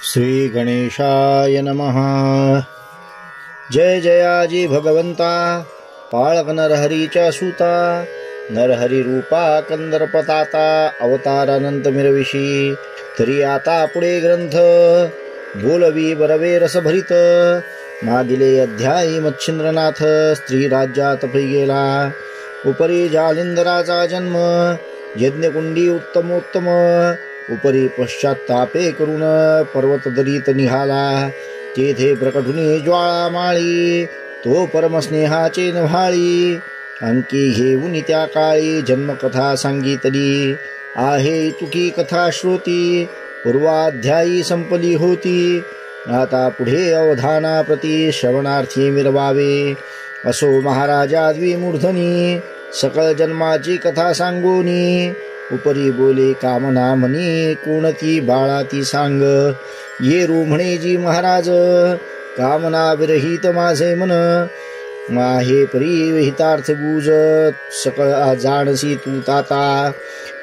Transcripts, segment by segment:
श्री गणेशाय नमः। जय जयाजी भगवंता, पाळक नरहरीच्या सूता, नरहरी रूपा कंदर्पताता, अवतार अनंत मिरविशी, तरी आता पुढे ग्रंथ बोलवी बरवे रसभरित, मागिले अध्यायी मच्छिंद्रनाथ स्त्री राज्यात पै गेला, उपरी जालिंदराचा जन्म, यज्ञकुंडी उत्तमोत्तम, उपरी पश्चात्तापे करून पर्वतदरीत निघाला, तेथे प्रकटुनी ज्वाळा माळी, तो परमस्नेहाचे नव्हाळी, अंकी घेऊन त्या काळी जन्मकथा सांगितली, आहे तुकी कथा श्रोती, पूर्वाध्यायी संपली होती, आता पुढे अवधाना प्रती श्रवणार्थी मिरवावे, असो महाराजा द्विमूर्धनी, सकळ जन्माची कथा सांगोनी, उपरी बोले कामना म्हणी, कोणती बाळा ती सांग, ये रू म्हणे जी महाराज, कामना विरहित माझे मन, माहे परी विहितार्थ गुज, सकळ जाणसी तू ताता,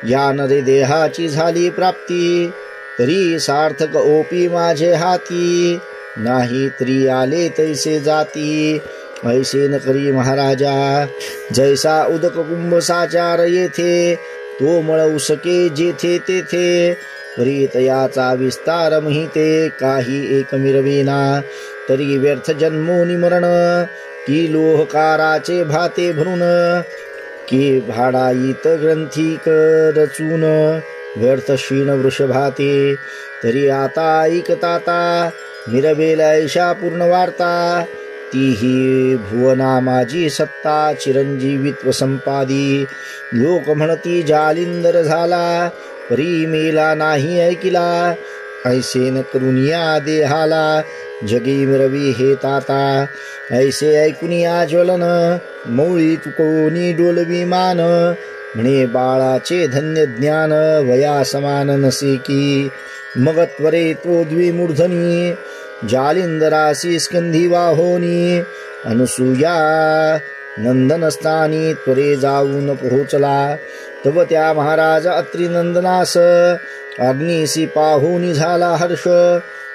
या नरे देहाची झाली प्राप्ती, तरी सार्थक ओपी माझे हाती, नाही तरी आले तैसे जाती, ऐसे न करी महाराजा, जैसा उदक कुंभ साचार येथे, तो मळवू सके जेथे तेथे, परीतयाचा विस्तार महिते, काही एक मिरवेना, तरी व्यर्थ जन्मोनी मरण, की लोहकाराचे भाते भरून, की भाडाईत ग्रंथिक रचून, व्यर्थ क्षीण वृषभाते, तरी आता ऐकताता, मिरवेल ऐशा पूर्ण वार्ता, तीही भुवना माझी सत्ता, चिरंजीवित्व संपादी, लोक म्हणती जालिंदर झाला, परी मेला नाही ऐकिला, ऐसे न करुनिया देहाला, जगी मिरवी हे ताता, ऐसे ऐकुनिया ज्वलन, मौळी तुकोनी डोलवी मान, म्हणे बाळाचे धन्य ज्ञान, वया समान नसे की, मग त्वरे तो द्विमूर्धनी, जालिंदरासी स्कंधी वाहोनी, अनुसूया नंदनस्थानी त्वरे जाऊन पोहोचला, तव त्या महाराज अत्री नंदनास, अग्निसी पाहुनी झाला हर्ष,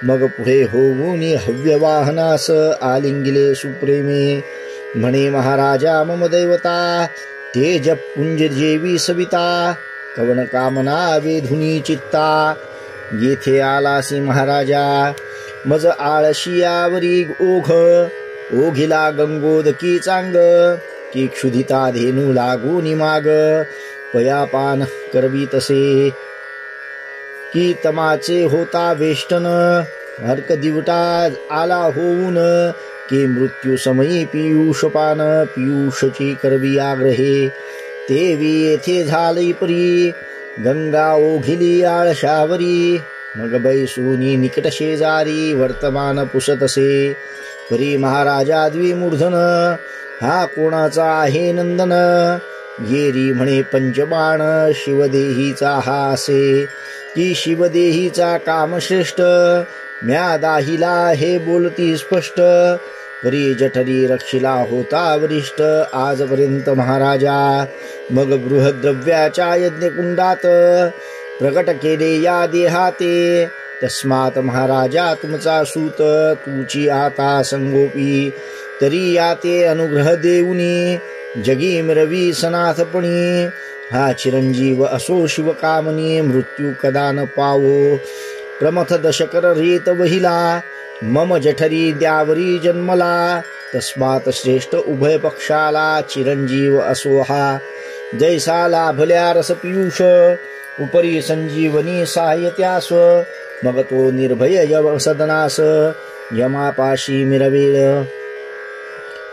मग पुढे होऊनी हव्यवाहनास, आलिंगिले सुप्रेमे, म्हणे महाराजा मम दैवता, तेज पुंज जेवी सविता, कवन कामना वेधुनी चित्ता, येथे आलासी महाराजा, मज आळशियावरी ओघ, ओघिला गंगोदकी चांग, की क्षुधिता धेनू लागूनी माग, पयापान करवी तसे, की तमाचे होता वेष्टन, हरक दिवटा आला होऊन, की मृत्यू समयी पियुषपान, पियुषची करवी आग्रहे, तेवी येथे झाली परी, गंगा ओघिली आळशावरी, मग बैसूनी निकट शेजारी, वर्तमान पुसतसे, परी महाराजा द्विमूर्धन, हा कोणाचा आहे नंदन, येरी म्हणे पंचबाण, शिवदेहीचा हा असे, की शिवदेहीचा कामश्रेष्ठ, म्या दाहिला हे बोलती स्पष्ट, परी जठरी रक्षिला होता वरिष्ठ, आजपर्यंत महाराजा, मग बृहद्रव्याच्या यज्ञकुंडात, प्रकट केले या देहाते, तस्मात महाराजा तुमचा सूत, तुची आता संगोपी, तरी याते अनुग्रह देऊनी, जगी मिरवी सनाथपणी, हा चिरंजीव असो शिवकामनी, मृत्यू कदा न पावो, प्रमथ दशकर रेत वहिला, मम जठरी द्यावरी जन्मला, तस्मात श्रेष्ठ उभय पक्षाला, चिरंजीव असो हा, जैसा लाभल्या रस पियुष, उपरी संजीवनी साह्यत्यास, मग तो निर्भय यव सदनास, यमापाशी मिरवेल,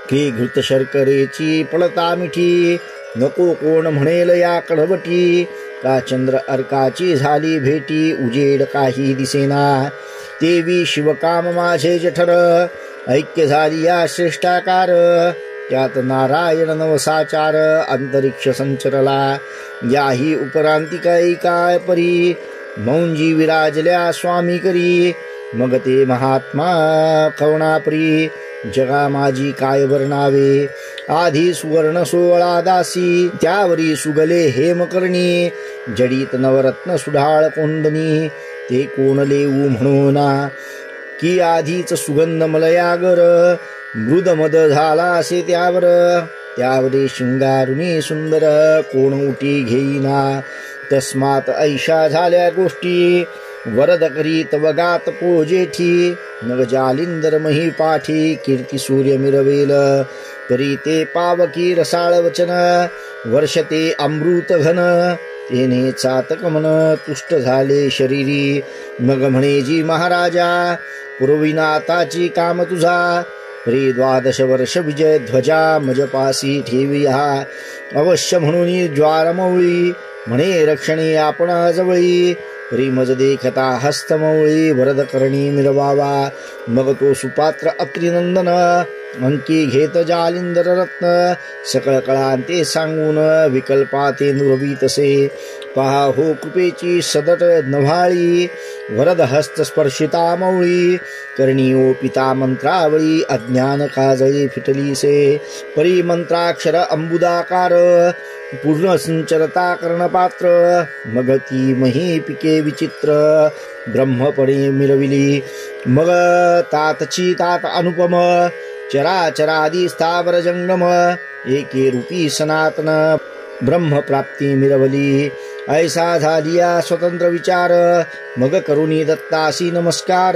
की घृत शर्करेची पळता मिठी, नको कोण म्हणेल या कडवटी, का चंद्र अर्काची झाली भेटी, उजेड काही दिसेना, तेवी शिवकाम माझे जठर, ऐक्य झाली या श्रेष्ठाकार, त्यात नारायण नवसाचार, अंतरिक्ष संचरला, याही उपरांतिका एका परी, मौंजी विराजल्या स्वामी करी, मग ते महात्मा कवणापरी, जगा माझी काय वर्णावे, आधी सुवर्ण 16 दासी, त्यावरी सुगले हेमकर्णी, जडीत नवरत्न सुढाळ कोंडणी, ते कोण लेऊ म्हणूना की आधीच सुगंध मलयागर मृद मद झाला असे त्यावरे शृंगारुनी सुंदर कोण उटी घेईना तस्मात ऐशा झाल्या गोष्टी वरद करीत वगात पोजेठी नग जालिंदर मही पाठी कीर्ती सूर्य मिरवेल तरी ते पावकी रसाळ वचन वर्षते अमृत घन तेने चातक मन तुष्ट झाले शरीरी मग म्हणे जी महाराजा पुरविनाताची काम तुझा रे 12 वर्ष विजय ध्वजा मजपासी ठेवी हा अवश्य म्हणून ज्वारमौळी म्हणे रक्षणे आपणा जवळी मज देखता हस्तमौळी वरद करणी मिरवावा मग तो सुपात्र अत्रिनंदन अंकी घेत जालिंदर रत्न सकळ कळांते सांगून विकल्पाते नुरवीतसे पहा हो कृपेची सदट नव्हाळी वरद हस्त स्पर्शिता मौळी करणी ओ पिता मंत्रावळी अज्ञान काजळी फिटलीसे परी मंत्राक्षर अंबुदाकार पूर्ण संचरता कर्णपात्र मग ती मही पिके विचित्र ब्रह्मपणे मिरविली मग तातची तात अनुपम चराचरादी स्थावर जंगम एके रूपी सनातन ब्रह्म प्राप्ती मिरवली ऐसा झालिया स्वतंत्र विचार मग करुणी दत्तासी नमस्कार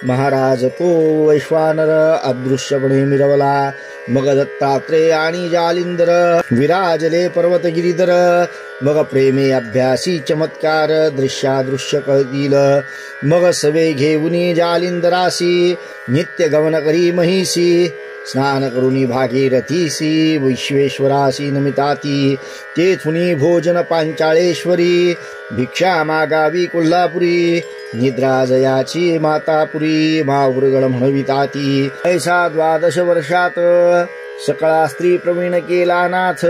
महाराज तो वैश्वानर अदृश्यपणे मिरवला मग दत्तात्रेय आणि जालिंदर विराजले पर्वत गिरीधर मग प्रेमे अभ्यासी चमत्कार दृश्यादृश्य कळतील मग सवे घेऊनी जालिंदरासी नित्य गमन करी महिसी स्नान करुनी भागीरथीसी विश्वेश्वरासी नमिताती तेथुनी भोजन पांचाळेश्वरी भिक्षा मागावी कोल्हापुरी निद्रा जयाची मातापुरी माहुरगड म्हणविताती ऐसा 12 वर्षात सकळा स्त्री प्रवीण केला नाथ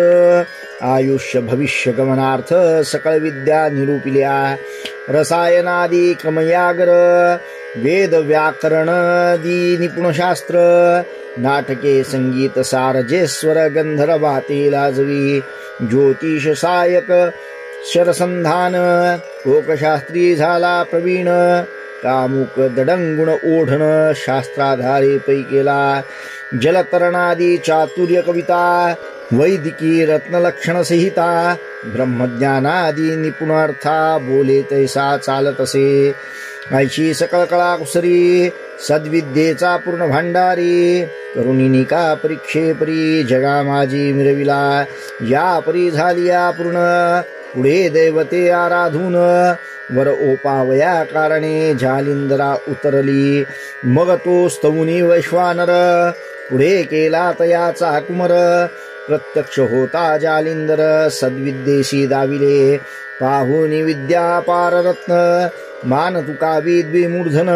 आयुष्य भविष्य गमनार्थ सकळ विद्या निरूपिल्या रसायनादी क्रमयागर वेद व्याकरणादी निपुण शास्त्र नाटके संगीत सारजेश्वर गंधर्वाते लाजवी ज्योतिष सायक शरसंधान कोकशास्त्री झाला प्रवीण कामुक दडंगुण ओढण शास्त्राधारे पैकेला जलतरणादी चातुर्य कविता वैदिकी रत्नलक्षण संहिता ब्रह्मज्ञानादी निपुणार्था बोले तैसा चालत असे ऐशी सकळ कळा कुसरी सद्विद्येचा पूर्ण भांडारी करुणिनिका परीक्षे परी जगा माझी मिरविला या परी झालिया पूर्ण पुढे दैवते आराधून वर ओपावया कारणे जालिंदरा उतरली मग तो स्तवुनी वैश्वानर पुढे केला तयाचा कुमर प्रत्यक्ष होता जालिंदर सद्विद्येशी दाविले पाहुनी विद्या पाररत्न मान तुकावी द्विमूर्धन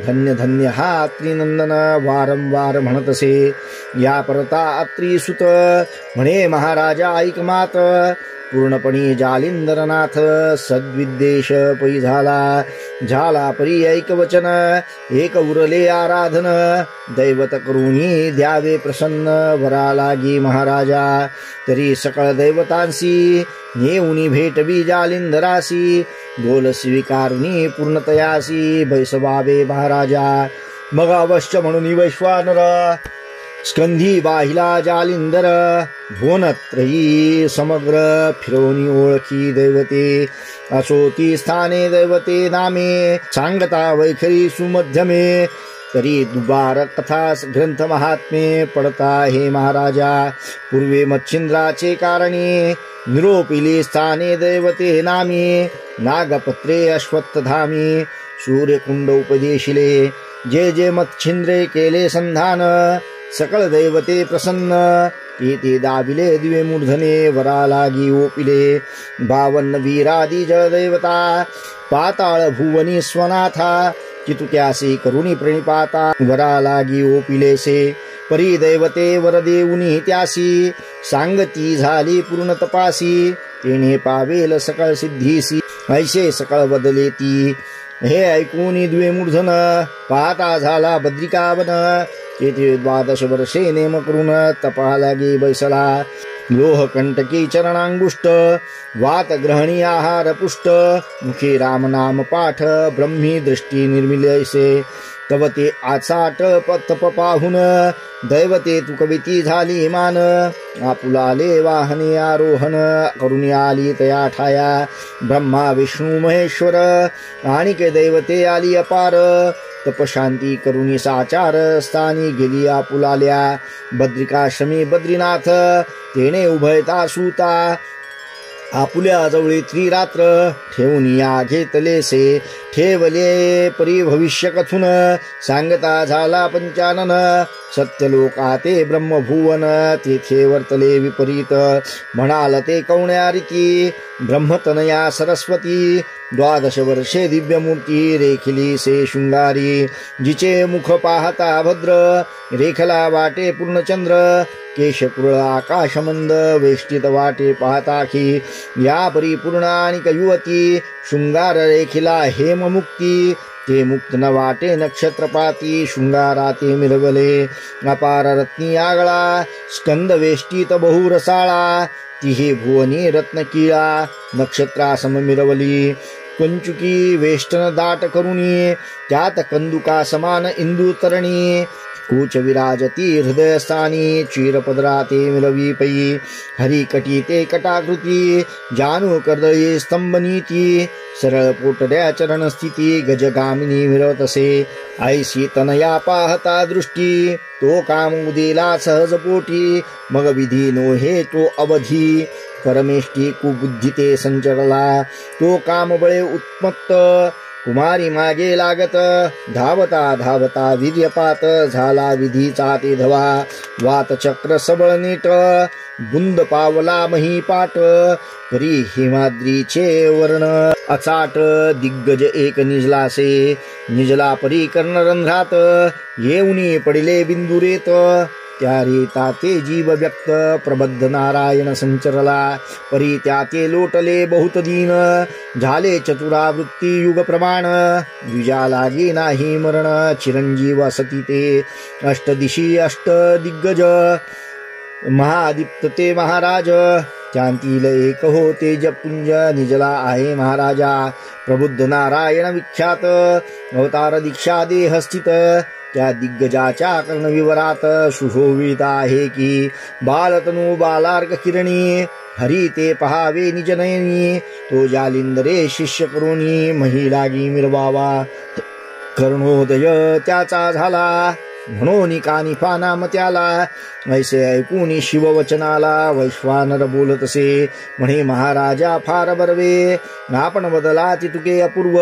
धन्य धन्य हा त्रिनंदन वारंवार म्हणतसे या परता अत्रिसुत म्हणे महाराजा ऐक मात पूर्णपणे जालिंदरनाथ सद्विद्येश पै झाला परी ऐक वचन एक उरले आराधन दैवत करुणी द्यावे प्रसन्न वरा लागी महाराजा तरी सकळ दैवतांसी नेऊनी भेटवी जालिंदरासी बोल स्वीकारुनी पूर्णतयासी बैसवावे महाराजा मग अवश्य म्हणून वैश्वानर स्कंधी वाहिला जालिंदर भुवनत्रयी समग्र फिरवणी ओळखी दैवते असोती स्थाने दैवते नामे सांगता वैखरी सुमध्यमे तरी दुबार कथा ग्रंथ महात्मे पडता हे महाराजा पूर्वे मच्छिंद्राचे कारणे निरोपिले स्थाने दैवते नामी नागपत्रे अश्वत्थधामी सूर्यकुंड उपदेशिले जे जे मच्छिंद्रे केले संधान सकळ दैवते प्रसन्न ते दाबिले दिवे मूर्धने वरा लागी ओपिले 52 वीरादी जळदैवता पाताळ भुवनी स्वनाथा चितुक्यासी करुणी प्रणिपाता वरा लागी ओपिलेसे परी दैवते वर देऊनी त्यासी सांगती झाली पूर्ण तपासी तेने पावेल सकळ सिद्धीसी ऐसे सकळ बदले ती हे ऐकून द्वे मूर्धन पाहता झाला बद्रिकावन तेथे 12 वर्षे नेम करून तपा लागे बैसला लोहकंटकी चरणांगुष्ट वातग्रहणी आहार पुष्ट मुखे राम नाम पाठ ब्रह्मी दृष्टी निर्मिलैसे तव ते आचाट तप पाहून दैवते तू कविती झाली मान आपुलाले वाहने आरोहण करुणी आली तया ठाया ब्रह्मा विष्णू महेश्वर आणि के दैवते आली अपार तपशांती करुणी साचार स्थानी गेली आपुलाल्या बद्रिकाश्रमी बद्रीनाथ तेने उभयता सूता आपुल्या जवळी त्रिरात्र ठेवून या घेतलेसे ठेवले परी भविष्य कथून सांगता झाला पंचानन सत्यलोका ते ब्रह्मभुवन तेथे वर्तले विपरीत म्हणाल ते कवण्या रीती ब्रह्मतनया सरस्वती 12 वर्षे दिव्यमूर्ती रेखिली से शृंगारी जिचे मुख पाहता भद्र रेखला वाटे पूर्णचंद्र केशकुळ आकाशमंद वेष्टित वाटे पाहताखी या परिपूर्ण आणि युवती शृंगार रेखिला हेममुक्ती ते मुक्त न वाटे नक्षत्रपाती शृंगारा ते मिरवले अपार रत्नी आगळा स्कंद वेष्टित बहुरसाळा तिहे भुवनी रत्नकिळा नक्षत्रा सम मिरवली कंचुकी वेष्टन दाट करुणी त्यात कंदुका समान इंदू तरणी कूच विराजती हृदयस्थानी चिरपदरा ते मिरवी पै हरिकटी ते कटाकृती जानू कर्दळी स्तंभनीती सरळ पोटड्या चरण स्थिती गजगामिनी मिरवतसे ऐशी तनया पाहता दृष्टी तो काम उदेला सहज पोटी मग विधी नो हे तो अवधी परमेष्टी कुबुद्धी ते संचरला तो काम बळे उत्मत्त कुमारी मागे लागत धावता धावता वीर्यपात झाला विधीचा ते धवा वात चक्र सबळ नीट बुंद पावला महीपाट परी हिमाद्रीचे वर्ण अचाट दिग्गज एक निजलासे निजला परी कर्णरंध्रात येऊनी पडिले बिंदुरेत त्या रेता ते जीव व्यक्त प्रबद्ध नारायण संचरला परी त्या ते लोटले बहुत दीन झाले चतुरावृत्ती युग प्रमाण द्विजा लागे नाही मरण चिरंजीव असती ते अष्टदिशी अष्ट दिग्गज महादीप्त ते महाराज त्यांतील एक हो तेजपुंज निजला आहे महाराजा प्रबुद्ध नारायण विख्यात अवतार दीक्षा देह स्थित त्या दिग्गजाच्या कर्णविवरात सुशोभित आहे की बालतनु बालार्क किरणी हरी ते पहावे निजनयनी तो जालिंदरे शिष्य करुणी महिलागी मिरवावा कर्णोदय त्याचा झाला म्हणून कानिफा नाम त्याला ऐसे ऐकून शिववचनाला वैश्वानर बोलतसे म्हणे महाराजा फार बरवे आपण बदला तितुके अपूर्व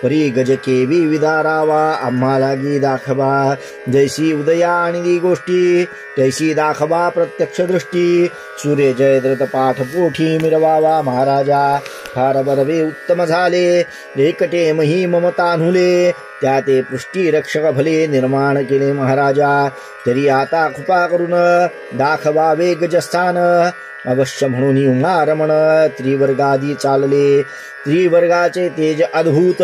परी गज केवी विदारावा आम्हाला गी दाखवा जैसी उदया आणि गोष्टी तैसी दाखवा प्रत्यक्ष दृष्टी सूर्य जयद्रथ पाठ पोठी मिरवावा महाराजा फार बरवे उत्तम झाले एकटे मही ममतानुले त्या ते पृष्टी रक्षक भले निर्माण केले महाराजा तरी आता कृपा करून दाखवावे गजस्थान अवश्य म्हणून उमारमण त्रिवर्गादी चालले त्रिवर्गाचे तेज अद्भुत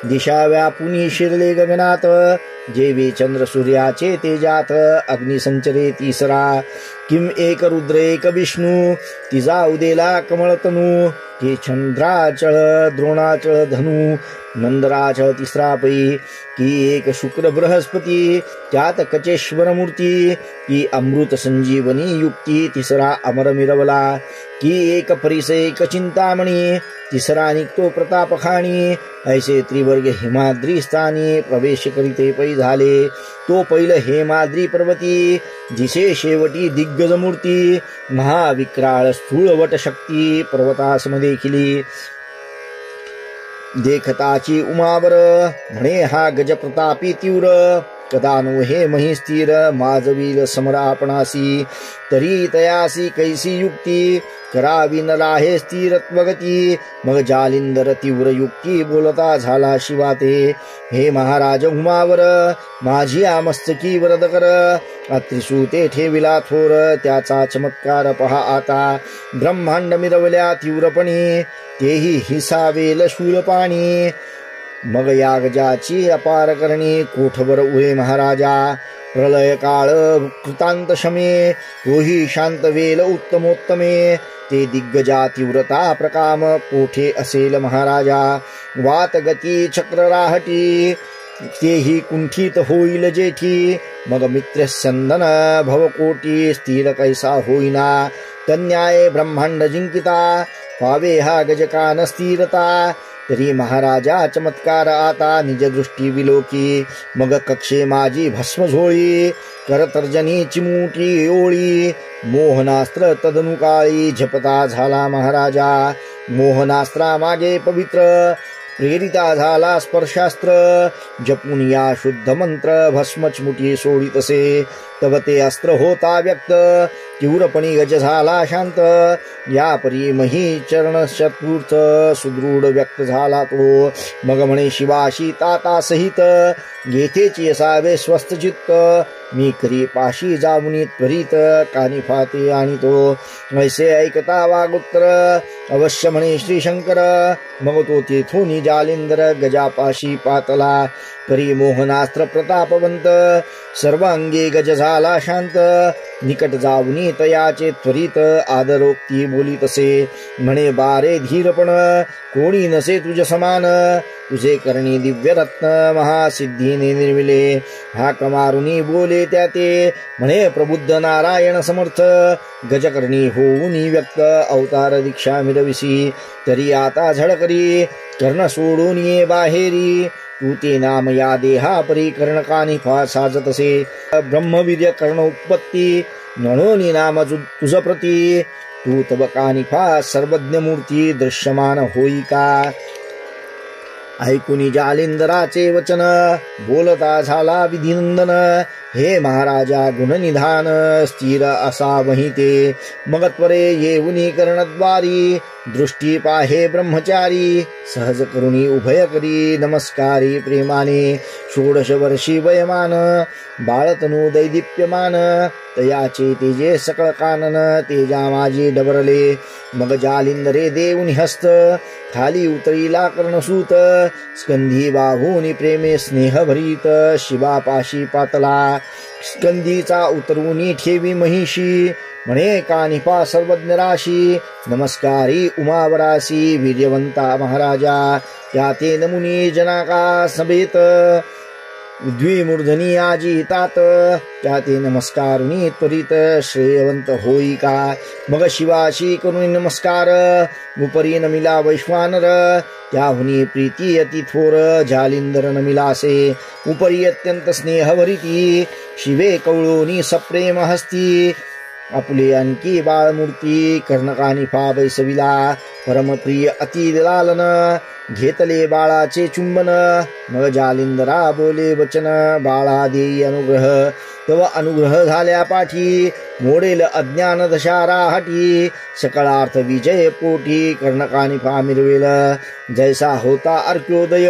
दिशा व्यापुनी शिरले गगनात जेवी चंद्र सूर्याचे तेजात अग्नि संचरे तिसरा किम एक रुद्र एक विष्णू तिजा उदेला कमळतनू ते चंद्राचळ द्रोणाचळ धनु नंदराचळ तिसरा पै की एक शुक्र बृहस्पती त्यात कचेश्वर मूर्ती की अमृत संजीवनी युक्ती तिसरा अमर मिरवला की एक परिस एक चिंतामणी तिसरा निघतो प्रतापखाणी ऐसे त्रिवर्ग हिमाद्री स्थानी प्रवेश करीते पै झाले तो पैल हेमाद्री पर्वती जिसे शेवटी दिग्गज मूर्ती महाविक्राळ स्थूळ वट शक्ती पर्वतासम देखिली देखताची उमावर म्हणे हा गज प्रतापी तीव्र कदा नो हे महिस्थिर माजवील समरापणासी तरी तयासी कैसी युक्ती करावी न राहे स्थिरत्वगती मग जालिंदर तीव्र युक्ती बोलता झाला शिवाते हे महाराज उमावर माझी आमस्तकी वरद कर अत्रिसूते ठेविला थोर त्याचा चमत्कार पहा आता ब्रह्मांड मिरवल्या तीव्रपणी तेही हिसावेल शूलपाणी मग यागजाची अपार करणी कोठवर उरे महाराजा प्रलय काळ कृतांत शमे तोही शांत वेल उत्तमोत्तमे ते दिग्गजा तीव्रता प्रकाम कोठे असेल महाराजा वात गती चक्र राहटी तेही कुंठित होईल जेठी मग मित्र संदन भवकोटी स्थिर कैसा होईना तन्याय ब्रह्मांड जिंकिता पावे हा गजकान स्थिरता तरी महाराजा चमत्कार आता निज दृष्टी विलोकी मग कक्षे माझी भस्म झोळी करतर्जनी चिमुटी ओळी मोहनास्त्र तदनुकाळी झपता झाला महाराजा मोहनास्त्रा मागे पवित्र प्रेरिता झाला स्पर्शास्त्र जपून या शुद्ध मंत्र भस्मचमुटी सोडित असे तव ते अस्त्र होता व्यक्त तीव्रपणी गज झाला शांत या परी मही चरण चतुर्थ सुदृढ व्यक्त झाला तो मग म्हणे शिवाशी ताता सहित येथेची असावे स्वस्थ चित्त मी करी पाशी जामुनी त्वरित कानी फाते आणि तो ऐसे ऐकता वागोत्तर अवश्य म्हणे श्री शंकर मग तो तेथून जालिंदर गजापाशी पातला करी मोहनास्त्र प्रतापवंत सर्वांगी गज झाला शांत निकट जाऊनी तयाचे त्वरित आदरोक्ती बोली तसे म्हणे बारे धीरपण कोणी नसे तुझ समान तुझे करणी दिव्य रत्न महासिद्धीने निर्मिले हाक मारुनी बोले त्या ते म्हणे प्रबुद्ध नारायण समर्थ गजकर्णी होऊन व्यक्त अवतार दीक्षा मिरविसी तरी आता झडकरी कर्ण सोडून ये बाहेरी तू ते नाम या देहा परी कर्णकानी फा साजतसे ब्रह्मवीर्य कर्ण उत्पत्ती म्हणून नाम तुझ प्रती तू तब कानिफा सर्वज्ञ मूर्ती दृश्यमान होई का ऐकुनी जालिंदराचे वचन बोलता झाला विधिनंदन हे महाराजा गुणनिधान स्थिर असा वहिते मग त्वरे येऊनी कर्णद्वारी दृष्टी पाहे ब्रह्मचारी सहज करुणी उभय करी नमस्कारी प्रेमाने 16 वर्षी वयमान बाळतनु दैदीप्यमान तयाचे तेजे सकळ कानन तेजा माझी डबरले मग जालिंदरे देऊनी हस्त खाली उतरीला कर्णसूत स्कंधी बाहूनी प्रेमे स्नेह भरीत शिवापाशी पातला स्कंधीचा उतरूनी ठेवी महिषी म्हणे कानिपा सर्वज्ञ राशी नमस्कारी उमावरासी वीर्यवंता महाराजा त्या ते नमुनी जनाका सभेत द्विमूर्धनी आजी तात त्या ते नमस्कारुनी त्वरित श्रेयवंत होई का मग शिवाशी करुणी नमस्कार उपरी नमिला वैश्वानर त्याहुनी प्रीती अति थोर जालिंदर नमिलासे उपरी अत्यंत स्नेहभरिती शिवे कवळोनी सप्रेम हस्ती आपुले आणखी बाळमूर्ती कर्णकानी फा बैसविला परमप्रिय अति लालन घेतले बाळाचे चुंबन मग जालिंदरा बोले वचन बाळा देई अनुग्रह तव अनुग्रह झाल्या पाठी मोडेल अज्ञान दशारा हाटी सकळार्थ विजय पोटी कर्णकानी फा मिरवेल जैसा होता अर्क्योदय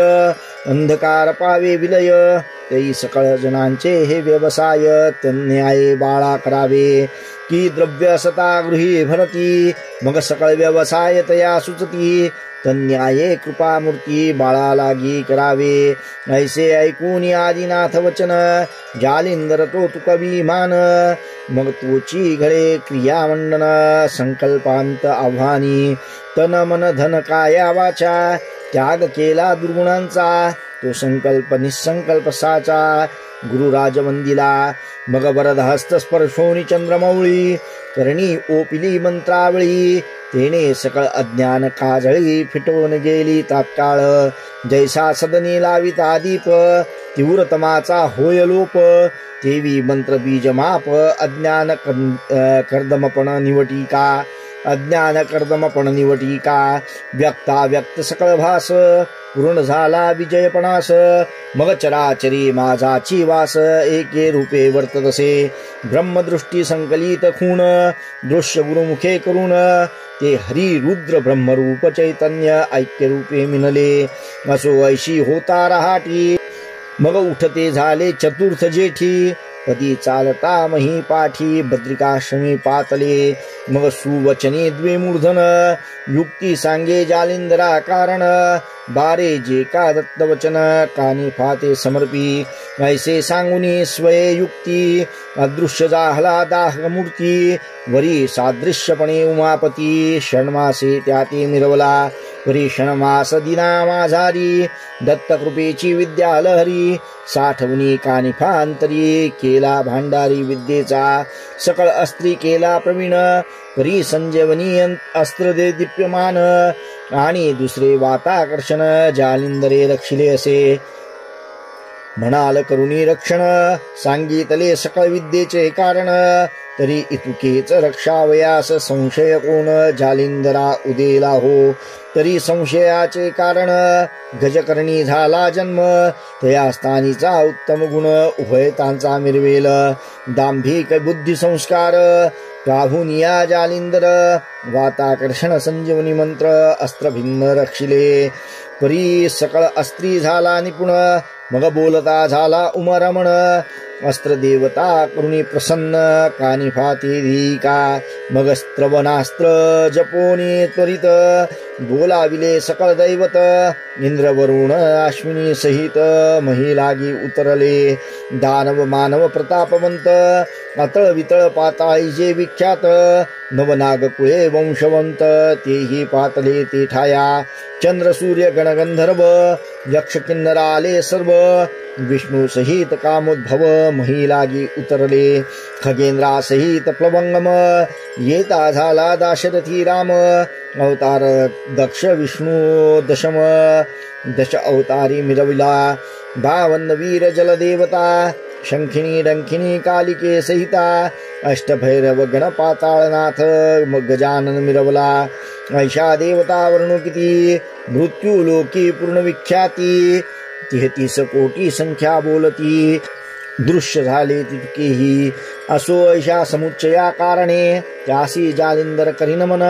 अंधकार पावे विलय तै सकळ जनांचे हे व्यवसाय तन्याये बाळा करावे की द्रव्य सता गृही भरती मग सकळ व्यवसाय तया सुचती तन्याये कृपामूर्ती बाळा लागी करावे ऐसे ऐकून आदिनाथ वचन जालिंदर तो तुकविमान मग तोची घडे क्रियामंडन संकल्पांत आव्हानी तन मन धन काया वाचा त्याग केला दुर्गुणांचा तो संकल्प निसंकल्प साचा गुरु राजवंदिला मग वरद हस्त स्पर्शोनी चंद्रमौळी करणी ओपिली मंत्रावळी तेने सकळ अज्ञान काजळी फिटवून गेली तात्काळ जैसा सदनी लाविता दीप तीव्रतमाचा होय लोप तेवी मंत्र बीज माप अज्ञान कर्दमपण निवटिका अज्ञान कर्दमपण निवटिका व्यक्ता व्यक्त सकळ भास पूर्ण झाला विजयपणास मग चराचरी माझाची वास एके रूपे वर्ततसे ब्रह्मदृष्टी संकलित खूण दृश्य गुरुमुखे करून ते हरी रुद्र ब्रह्मरूप चैतन्य ऐक्य रूपे मिनले असो ऐशी होता रहाटी मग उठते झाले चतुर्थ जेठी पदी चालता मही पाठी बद्रिकाश्रमी पातले मग सुवचने द्वे मूर्धन युक्ती सांगे जालिंदरा कारण बारे जे का दत्तवचन कानी फाते समर्पी ऐसे सांगुनी स्वये युक्ती अदृश्य जाहला दाह मूर्ती वरी सादृश्यपणे उमापती षण्मासे त्याते मिरवला वरी षण्मास दिना माझारी दत्तकृपेची विद्या लहरी साठवणी कानिफांतरी केला भांडारी विद्येचा सकळ अस्त्री केला प्रवीण परी संजीवनी अस्त्र दे दीप्यमान आणि दुसरे वाताकर्षण जालिंदरे रक्षिले असे म्हणाल करुणी रक्षण सांगितले सकळ विद्येचे कारण तरी इतुकेच रक्षावयास संशय कोण जालिंदरा उदेला हो तरी संशयाचे कारण गजकर्णी झाला जन्म तया स्थानीचा उत्तम गुण उभयतांचा मिरवेल दांभिक बुद्धी संस्कार पाहुनिया जालिंदर वाताकर्षण संजीवनी मंत्र अस्त्र भिन्न रक्षिले परी सकळ अस्त्री झाला निपुण मग बोलता झाला उमरमण अस्त्र देवता करुणी प्रसन्न कानिफाते धीका मग स्त्रवनास्त्र जपोनी त्वरित बोलाविले सकळ दैवत इंद्र वरुण अश्विनी सहित महिलागी उतरले दानव मानव प्रतापवंत अतळ वितळ पाताळी जे विख्यात नवनागकुळे वंशवंत तेही पातले ते ठाया चंद्र सूर्य गणगंधर्व यक्ष किन्नर आले सर्व विष्णू सहित कामोद्भव महिलागी उतरले खगेंद्रा सहित प्लवंगम येता झाला दाशरथी राम अवतार दक्ष विष्णू दश अवतारी मिरविला 52 वीर जलदेवता शंखिनी डंखिनी कालिके सहिता अष्टभैरव गणपाताळनाथ गजानन मिरवला ऐशा देवता वर्णो किती मृत्यू लोकी पूर्ण विख्याती 33 कोटी संख्या बोलती दृश्य झाले तितकेही असो ऐशा समुच्चया कारणे त्यासी जालिंदर करीन मन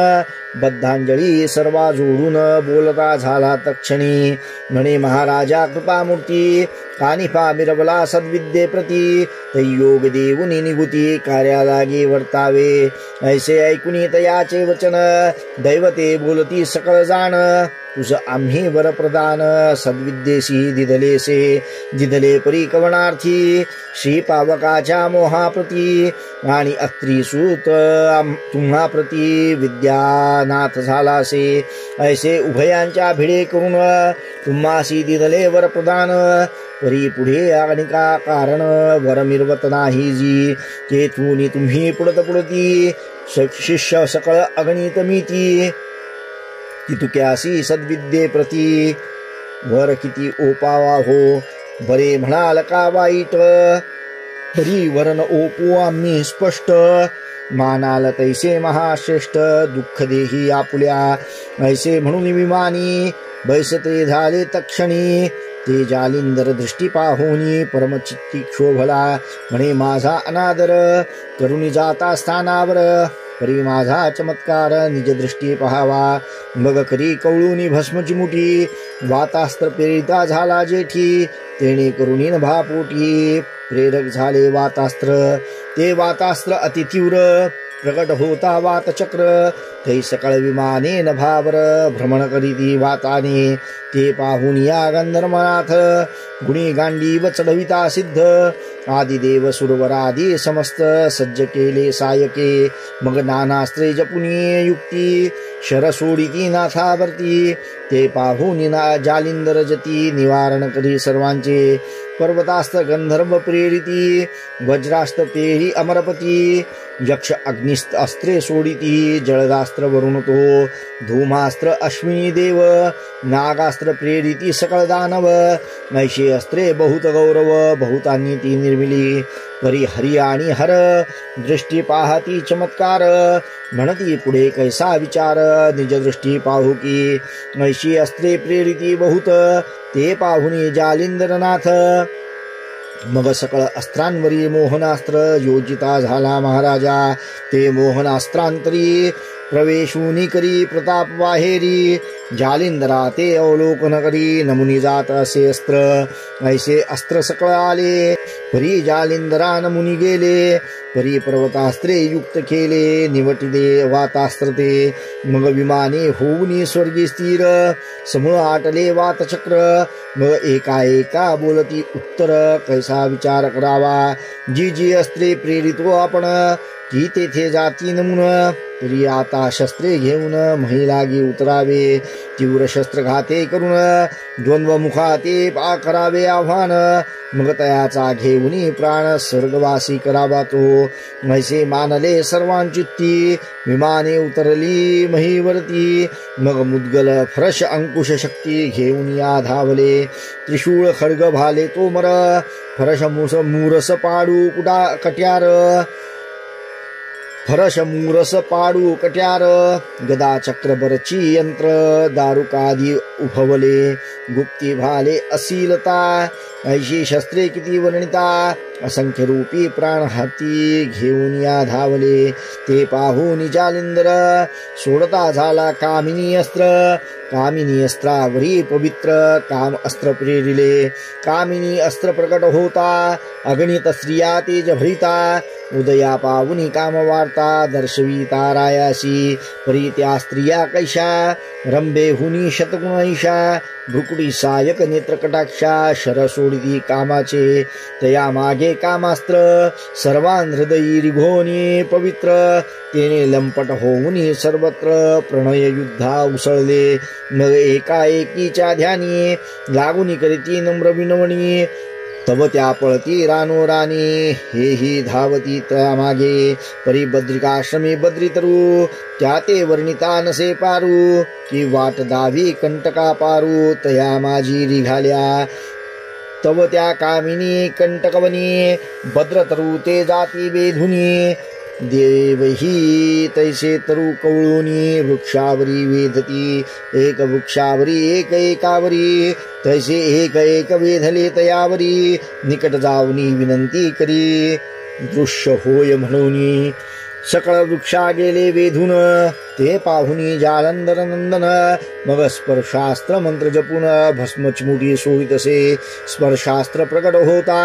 बद्धांजळी सर्वा जोडून बोलता झाला तक्षणी म्हणे महाराजा कृपामूर्ती कानिफा मिरवला सद्विद्ये प्रती तैयोग देऊनी निभूती कार्यालागे वर्तावे ऐसे ऐकुनी तयाचे वचन दैवते बोलती सकळ जाण तुझ आम्ही वर प्रदान सद्विद्येशी दिधले परी कवनार्थी श्री पावकाच्या मोहाप्रती आणि अत्रिसूत तुम्हा प्रती विद्यानाथ झालासे ऐसे उभयांच्या भिडे करून तुम्हासी दिधले वर प्रदान परी पुढे अगणिका कारण वर मिरवत नाही जी तेथून तुम्ही पुढती शिष्य सकळ अगणित मिती तितुक्यासी सद्विद्ये प्रती वर किती ओपावा हो बरे म्हणाल का वाईट परी वरण ओपू आम्ही स्पष्ट मानाल तैसे महाश्रेष्ठ दुःख देही आपुल्या ऐसे म्हणून विमानी बैसते झाले तक्षणी ते जालिंदर दृष्टी पाहुनी परमचित्ती क्षोभला म्हणे माझा अनादर करुणी जाता स्थानावर परी माझा चमत्कार निज दृष्टी पहावा मग करी कवळूनी भस्मची मुठी वातास्त्र प्रेरिता झाला जेठी तेणे करुणी भापोटी प्रेरक झाले वातास्त्र ते वातास्त्र अतितीव्र प्रकट होता वातचक्र तै सकळ विमाने भावर भ्रमण करीती वाताने ते पाहून या गंधर्वनाथ गुणी गांडीव चढविता सिद्ध आदिदेव सुरवरादी समस्त सज्ज केले सायके मग नानास्त्रे जपुनी युक्ती शर सोडिती नाथावरती ते पाहून जालिंदर जती निवारण करी सर्वांचे पर्वतास्त्र गंधर्व प्रेरिती वज्रास्त्र पेरी अमरपती यक्ष अग्निस्त्र अस्त्रे सोडिती जलदास्त्र वरुण तो धूमास्त्र अश्विनी देव नागास्त्र प्रेरिती सकळ दानव नैशे अस्त्रे बहुत गौरव बहुतांनी ती निर्मिली परी हरी आणि हर दृष्टी पाहती चमत्कार म्हणती पुढे कैसा विचार निज दृष्टी पाहू की नैशी अस्त्रे प्रेरिती बहुत ते पाहुनी जालिंदरनाथ मग सकळ अस्त्रांवरी मोहनास्त्र योजिता झाला महाराजा ते मोहनास्त्रांतरी प्रवेशूनी करी प्रताप वाहेरी जालिंदरा ते अवलोकन करी नमुनी जात असे अस्त्र ऐसे अस्त्र सकळ आले परी जालिंदरा नमुनी गेले परी पर्वतास्त्रे युक्त केले निवटिले वातास्त्र ते मग विमाने होऊनी स्वर्गी स्थिर समूळ आटले वातचक्र मग एका बोलती उत्तर कैसा विचार करावा जी जी अस्त्रे प्रेरितो आपण ती तेथे जाती नमुन तरी आता शस्त्रे घेऊन महिलागी उतरावे तीव्र शस्त्रघाते करून द्वंद्व मुखाते करावे आव्हान मग तयाचा घेऊनी प्राण स्वर्गवासी करावा तो ऐसे मानले सर्वांचित्ती विमाने उतरली महीवरती मग मुद्गल फरश अंकुश शक्ती घेऊन या धावले त्रिशूळ खड्ग भाले तोमर फरश मूरस पाडू कट्यार फरश मूरस पाडू कट्यार गदा चक्र बरची यंत्र दारुकादी उभवले गुप्ती भाले असीलता ऐशी शस्त्रे किती वर्णिता असंख्य रूपी प्राण हाती घेऊन या धावले ते पाहून जालिंदर सोडता झाला कामिनी अस्त्रावरी पवित्र काम अस्त्र प्रेरिले कामिनी अस्त्र प्रकट होता अगणित स्त्रिया तेज भरिता उदया पावुनी काम वार्ता दर्शविता रायासी परी त्या स्त्रिया कैशा रंबे हुनी शतगुणैशा भ्रुकुटी सायक नेत्र कटाक्षा शर सोडिती कामाचे तया मागे कामास्त्र सर्वान हृदयी रिघोनी पवित्र तेने लंपट होऊनी सर्वत्र प्रणय युद्धा उसळले मग एकाएकीच्या ध्यानी लागुनी करीती नम्र विनवणी तव त्या पळती रानो राणी हेही धावती त्या मागे परी बद्रिकाश्रमी बद्रितरू त्या ते वर्णिता नसे पारू की वाट दावी कंटका पारू तया माझी रिघाल्या तव त्या कामिनी कंटकवनी भद्रतरू ते जाती वेधुनी देवही तैसे तरु कवळुनी वृक्षावरी वेधती एक वृक्षावरी एक एकावरी तैसे एक वेधले तयावरी निकट जाऊनी विनंती करी दृश्य होय म्हणूनी सकळ वृक्षा गेले वेधून ते पाहुनी जालंधर नंदन मग स्पर्शास्त्र मंत्र जपून भस्म चिमुटी सोडितसे स्पर्शास्त्र प्रकट होता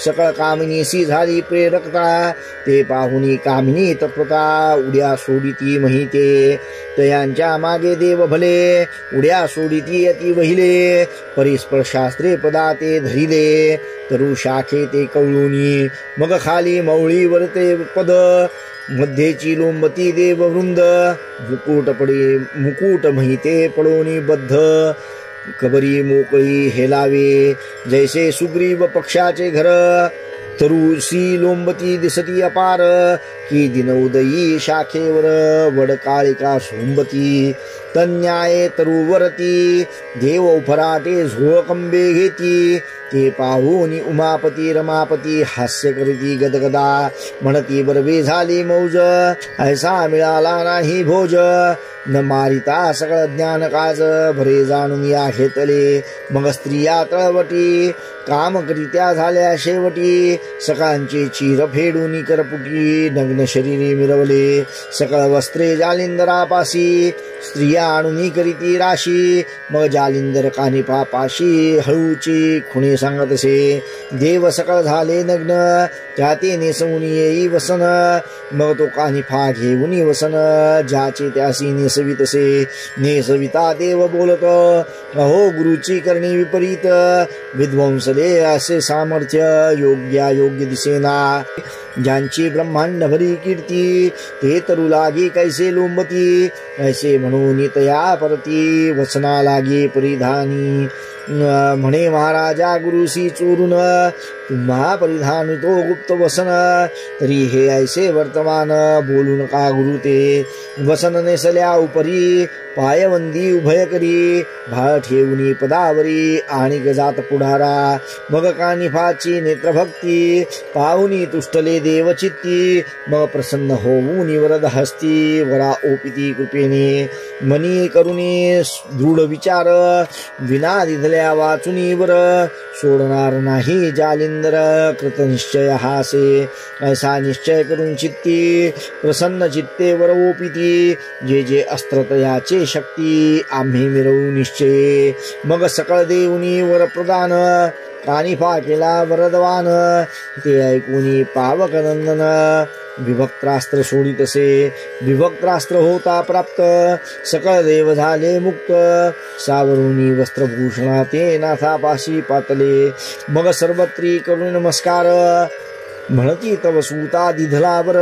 सकळ कामिनीसी झाली प्रेरकता ते पाहुनी कामिनी तत्वता उड्या सोडिती महिते तयांच्या मागे देव भले उड्या सोडिती अति वहिले परिस्पर्शास्त्रे पदा ते धरिले तरु शाखे ते कवळुनी मग खाली मौळीवर ते पद मध्येची लोंबती देववृंद मुकुट महिते पडोनी बद्ध कबरी मोकळी हेलावे जैसे सुग्रीव पक्षाचे घर तरुसी लोंबती दिसती अपार की दिन उदयी शाखेवर वडकाळिका सोंबती तन्याये तरुवरती देव फराटे झोळकंबे घेती ते पाहूनी उमापती रमापती हास्य करीती गदगदा म्हणती बरवे झाली मौज ऐसा मिळाला नाही भोज न मारिता सगळ ज्ञान काज भरे जाणून या घेतले मग स्त्रिया तळवटी काम करित्या झाल्या शेवटी सकाळचे चीर फेडून करपुटी नग्न शरीरी मिरवले सकळ वस्त्रे जालिंदरापाशी स्त्रिया आणून करीती राशी मग जालिंदर कानी पापाशी हळूची खुणे सांगतसे देव सकळ झाले नग्न त्याते नेसवून येई वसन मग तो कानिफा घेऊन वसन ज्याचे त्यासी नेसवितसे नेसविता देव बोलत अहो गुरुची करणी विपरीत विध्वंसले असे सामर्थ्य योग्य दिसेना ज्यांची ब्रह्मांड भरी कीर्ती ते तरू लागी कैसे लोंबती ऐसे म्हणून तया परती वचना लागे परिधानी म्हणे महाराजा गुरुसी चोरून तुम्हा परिधानितो गुप्त वसन तरी हे ऐसे वर्तमान बोलू नका गुरु ते वसन नेसल्या उपरी पायवंदी उभय करी भाळ ठेवून पदावरी आणि गजात पुढारा मग कानिफाची नेत्रभक्ती पाहुनी तुष्टले देवचित्ती मग प्रसन्न होऊन वरद हस्ती वरा ओपिती कृपेने मनी करुणी दृढ विचार विना दिधल्या वाचुनी वर सोडणार नाही जालिंदर कृतनिश्चय हासे ऐसा निश्चय करून चित्ती प्रसन्न चित्ते वर ओपिती जे अस्त्र तयाचे तैसे शक्ती आम्ही मिरवू निश्चये. मग सकळ देऊनी वरप्रदान कानिफा केला वरदवान. ते ऐकूनी पावकनंदन विभक्त्रास्त्र सोडितसे. विभक्त्रास्त्र होता प्राप्त सकळ देव झाले मुक्त. सावरुनी वस्त्रभूषणा ते नाथापाशी पातले. मग सर्वत्री करून नमस्कार म्हणती तव सूता दिधलावर.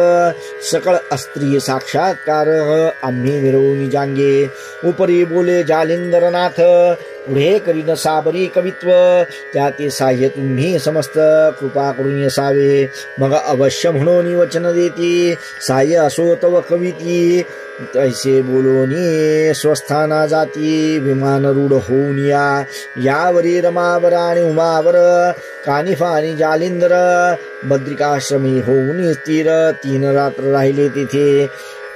सकळ अस्त्रीय साक्षात्कार आम्ही मिरवून जांगे. उपरी बोले जालिंदरनाथ पुढे करीन साबरी कवित्व. त्याते साह्य तुम्ही समस्त कृपा करून असावे. मग अवश्य म्हणून वचन देती साह्य असो तव कविती. तैसे बोलोनी स्वस्थाना जाती विमान रूढ होऊन यावरी रमावर आणि उमावर. कानिफा आणि जालिंदर बद्रिकाश्रमी होऊन स्थिर 3 रात्र राहिले तिथे.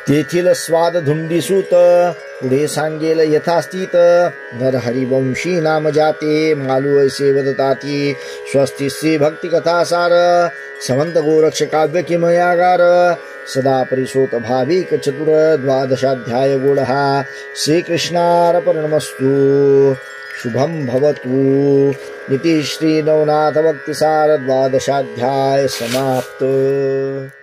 तेथील स्वाद धुंडीसूत पुढे सांगेल यथास्थित. नरहरिवंशी नाम जाते मालू ऐसे वदताती. स्वस्ति श्री भक्ति कथा सार समंत गोरक्ष काव्य किमयागार. सदा परिसोत भाविक चतुर 12 गोडहा. श्रीकृष्णार्पणमस्तु. शुभम भवतु. इति श्री नवनाथ भक्तिसार 12 समाप्त.